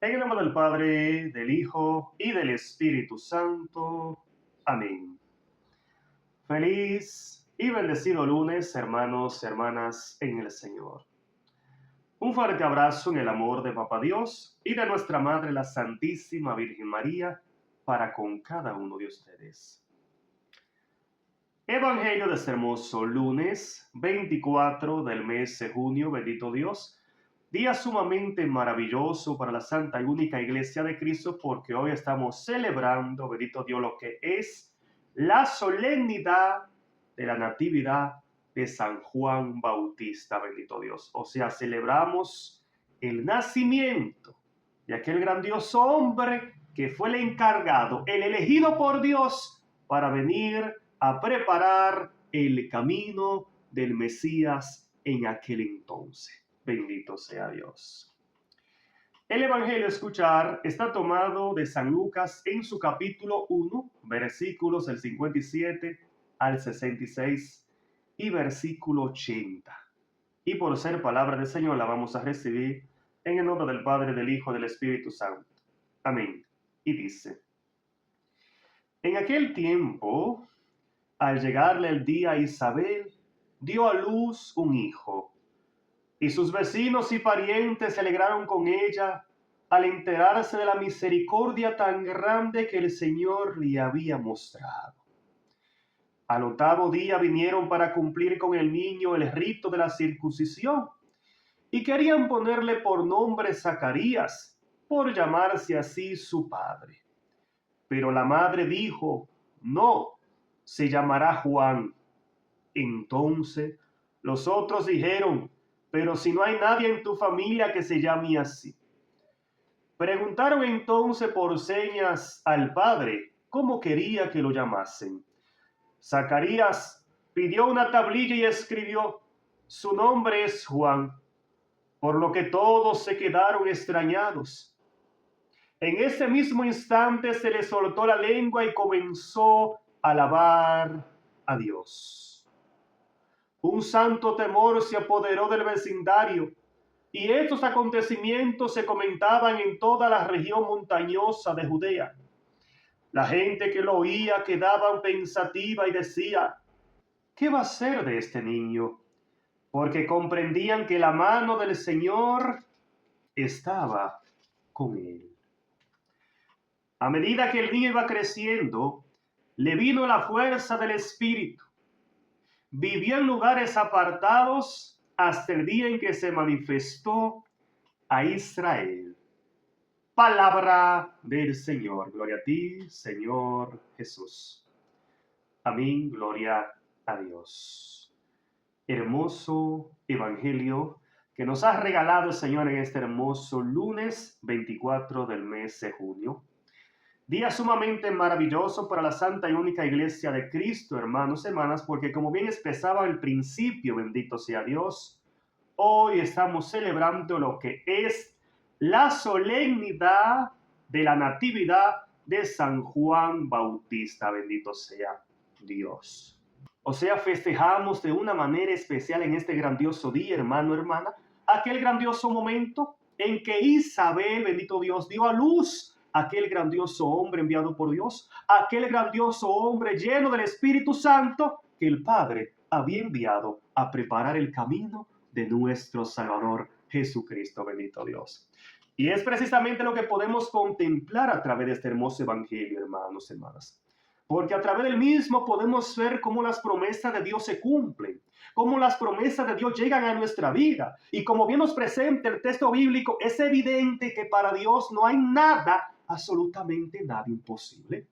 En el nombre del Padre, del Hijo y del Espíritu Santo. Amén. Feliz y bendecido lunes, hermanos y hermanas en el Señor. Un fuerte abrazo en el amor de Papá Dios y de nuestra Madre, la Santísima Virgen María, para con cada uno de ustedes. Evangelio de este hermoso lunes 24 del mes de junio, bendito Dios. Día sumamente maravilloso para la Santa y Única Iglesia de Cristo, porque hoy estamos celebrando, bendito Dios, lo que es la solemnidad de la Natividad de San Juan Bautista, bendito Dios. O sea, celebramos el nacimiento de aquel grandioso hombre que fue el encargado, el elegido por Dios para venir a preparar el camino del Mesías en aquel entonces. Bendito sea Dios. El Evangelio a escuchar está tomado de San Lucas en su capítulo 1, versículos del 57 al 66 y versículo 80. Y por ser palabra del Señor la vamos a recibir en el nombre del Padre, del Hijo y del Espíritu Santo. Amén. Y dice: en aquel tiempo, al llegarle el día a Isabel, dio a luz un hijo. Y sus vecinos y parientes se alegraron con ella al enterarse de la misericordia tan grande que el Señor le había mostrado. Al octavo día vinieron para cumplir con el niño el rito de la circuncisión y querían ponerle por nombre Zacarías, por llamarse así su padre. Pero la madre dijo: no, se llamará Juan. Entonces los otros dijeron: pero si no hay nadie en tu familia que se llame así. Preguntaron entonces por señas al padre cómo quería que lo llamasen. Zacarías pidió una tablilla y escribió: su nombre es Juan, por lo que todos se quedaron extrañados. En ese mismo instante se le soltó la lengua y comenzó a alabar a Dios. Un santo temor se apoderó del vecindario, y estos acontecimientos se comentaban en toda la región montañosa de Judea. La gente que lo oía quedaba pensativa y decía: ¿qué va a ser de este niño? Porque comprendían que la mano del Señor estaba con él. A medida que el niño iba creciendo, le vino la fuerza del Espíritu. Vivió en lugares apartados hasta el día en que se manifestó a Israel. Palabra del Señor. Gloria a ti, Señor Jesús. Amén. Gloria a Dios. Hermoso Evangelio que nos ha regalado el Señor en este hermoso lunes 24 del mes de junio. Día sumamente maravilloso para la Santa y Única Iglesia de Cristo, hermanos y hermanas, porque como bien expresaba al principio, bendito sea Dios, hoy estamos celebrando lo que es la solemnidad de la Natividad de San Juan Bautista, bendito sea Dios. O sea, festejamos de una manera especial en este grandioso día, hermano, hermana, aquel grandioso momento en que Isabel, bendito Dios, dio a luz aquel grandioso hombre enviado por Dios, aquel grandioso hombre lleno del Espíritu Santo que el Padre había enviado a preparar el camino de nuestro Salvador Jesucristo, bendito Dios. Y es precisamente lo que podemos contemplar a través de este hermoso evangelio, hermanos y hermanas. Porque a través del mismo podemos ver cómo las promesas de Dios se cumplen, cómo las promesas de Dios llegan a nuestra vida. Y como bien nos presenta el texto bíblico, es evidente que para Dios no hay nada, absolutamente nada imposible.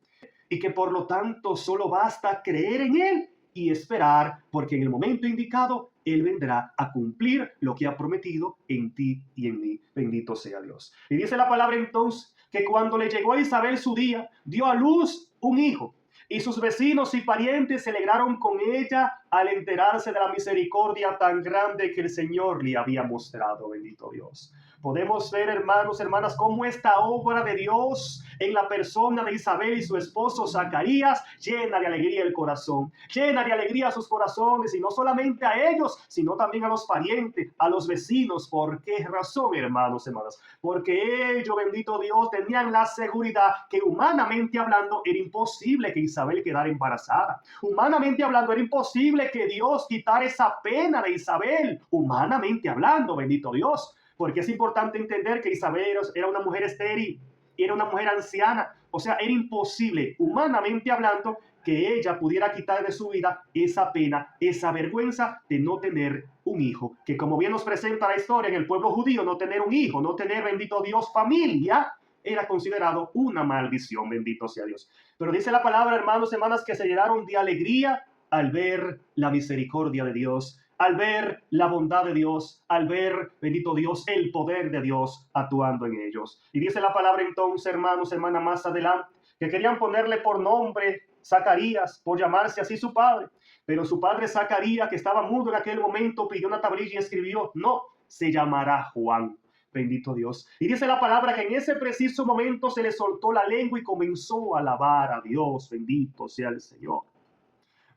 Y que por lo tanto solo basta creer en Él y esperar, porque en el momento indicado Él vendrá a cumplir lo que ha prometido en ti y en mí. Bendito sea Dios. Y dice la palabra entonces que cuando le llegó a Isabel su día, dio a luz un hijo. Y sus vecinos y parientes se alegraron con ella al enterarse de la misericordia tan grande que el Señor le había mostrado, bendito Dios. Podemos ver, hermanos, hermanas, cómo esta obra de Dios en la persona de Isabel y su esposo Zacarías llena de alegría el corazón, llena de alegría sus corazones, y no solamente a ellos, sino también a los parientes, a los vecinos. ¿Por qué razón, hermanos, hermanas? Porque ellos, bendito Dios, tenían la seguridad que humanamente hablando era imposible que Isabel quedara embarazada. Humanamente hablando era imposible que Dios quitara esa pena de Isabel. Humanamente hablando, bendito Dios. Porque es importante entender que Isabel era una mujer estéril, era una mujer anciana. O sea, era imposible, humanamente hablando, que ella pudiera quitar de su vida esa pena, esa vergüenza de no tener un hijo. Que como bien nos presenta la historia en el pueblo judío, no tener un hijo, no tener, bendito Dios, familia, era considerado una maldición, bendito sea Dios. Pero dice la palabra, hermanos y hermanas, que se llenaron de alegría al ver la misericordia de Dios, al ver la bondad de Dios, al ver, bendito Dios, el poder de Dios actuando en ellos. Y dice la palabra entonces, hermanos, hermanas, más adelante, que querían ponerle por nombre Zacarías, por llamarse así su padre. Pero su padre Zacarías, que estaba mudo en aquel momento, pidió una tablilla y escribió, no, se llamará Juan. Bendito Dios. Y dice la palabra que en ese preciso momento se le soltó la lengua y comenzó a alabar a Dios. Bendito sea el Señor.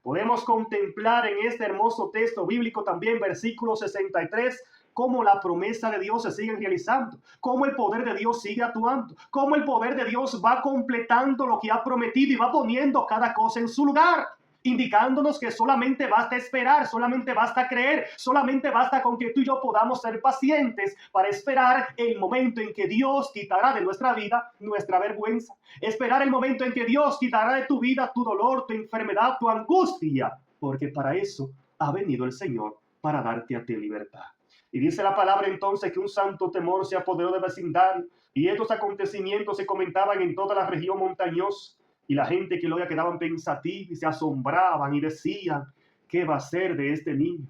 Podemos contemplar en este hermoso texto bíblico también, versículo 63, cómo la promesa de Dios se sigue realizando, cómo el poder de Dios sigue actuando, cómo el poder de Dios va completando lo que ha prometido y va poniendo cada cosa en su lugar, indicándonos que solamente basta esperar, solamente basta creer, solamente basta con que tú y yo podamos ser pacientes para esperar el momento en que Dios quitará de nuestra vida nuestra vergüenza, esperar el momento en que Dios quitará de tu vida tu dolor, tu enfermedad, tu angustia, porque para eso ha venido el Señor, para darte a ti libertad. Y dice la palabra entonces que un santo temor se apoderó del vecindario, y estos acontecimientos se comentaban en toda la región montañosa. Y la gente que lo oía quedaban pensativos y se asombraban y decían, ¿qué va a ser de este niño?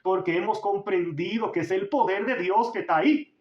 Porque hemos comprendido que es el poder de Dios que está ahí.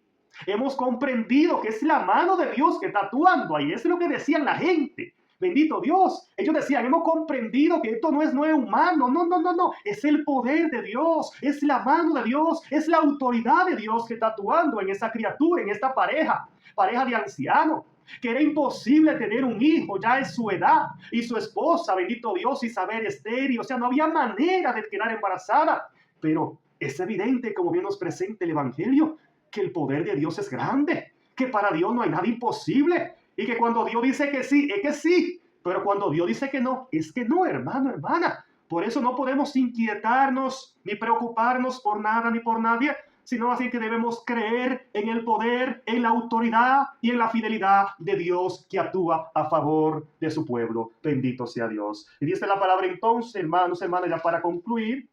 Hemos comprendido que es la mano de Dios que está actuando ahí. Es lo que decían la gente. Bendito Dios. Ellos decían, hemos comprendido que esto no es humano. No. Es el poder de Dios. Es la mano de Dios. Es la autoridad de Dios que está actuando en esa criatura, en esta pareja de ancianos. Que era imposible tener un hijo ya en su edad, y su esposa, bendito Dios, Isabel estéril, o sea, no había manera de quedar embarazada. Pero es evidente, como bien nos presenta el Evangelio, que el poder de Dios es grande, que para Dios no hay nada imposible, y que cuando Dios dice que sí, es que sí, pero cuando Dios dice que no, es que no, hermano, hermana. Por eso no podemos inquietarnos ni preocuparnos por nada ni por nadie, sino así que debemos creer en el poder, en la autoridad y en la fidelidad de Dios que actúa a favor de su pueblo. Bendito sea Dios. Y dice la palabra entonces, hermanos, hermanas, ya para concluir,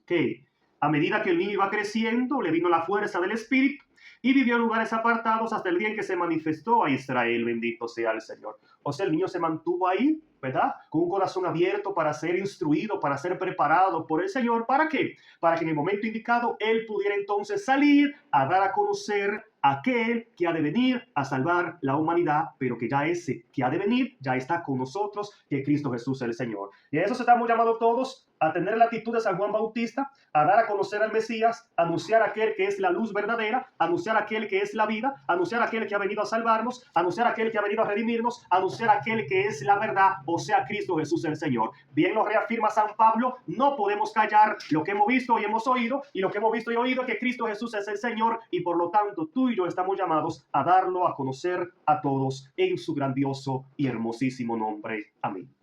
que a medida que el niño iba creciendo, le vino la fuerza del Espíritu y vivió en lugares apartados hasta el día en que se manifestó a Israel. Bendito sea el Señor. O sea, el niño se mantuvo ahí, ¿verdad? Con un corazón abierto para ser instruido, para ser preparado por el Señor. ¿Para qué? Para que en el momento indicado él pudiera entonces salir a dar a conocer a aquel que ha de venir a salvar la humanidad, pero que ya ese que ha de venir ya está con nosotros, que Cristo Jesús el Señor. Y a eso estamos llamados todos, a tener la actitud de San Juan Bautista, a dar a conocer al Mesías, a anunciar a aquel que es la luz verdadera, a anunciar a aquel que es la vida, a anunciar a aquel que ha venido a salvarnos, a anunciar a aquel que ha venido a redimirnos, a anunciar a aquel que es la verdad, o sea, Cristo Jesús el Señor. Bien lo reafirma San Pablo, no podemos callar lo que hemos visto y hemos oído, y lo que hemos visto y oído es que Cristo Jesús es el Señor, y por lo tanto tú y yo estamos llamados a darlo a conocer a todos en su grandioso y hermosísimo nombre. Amén.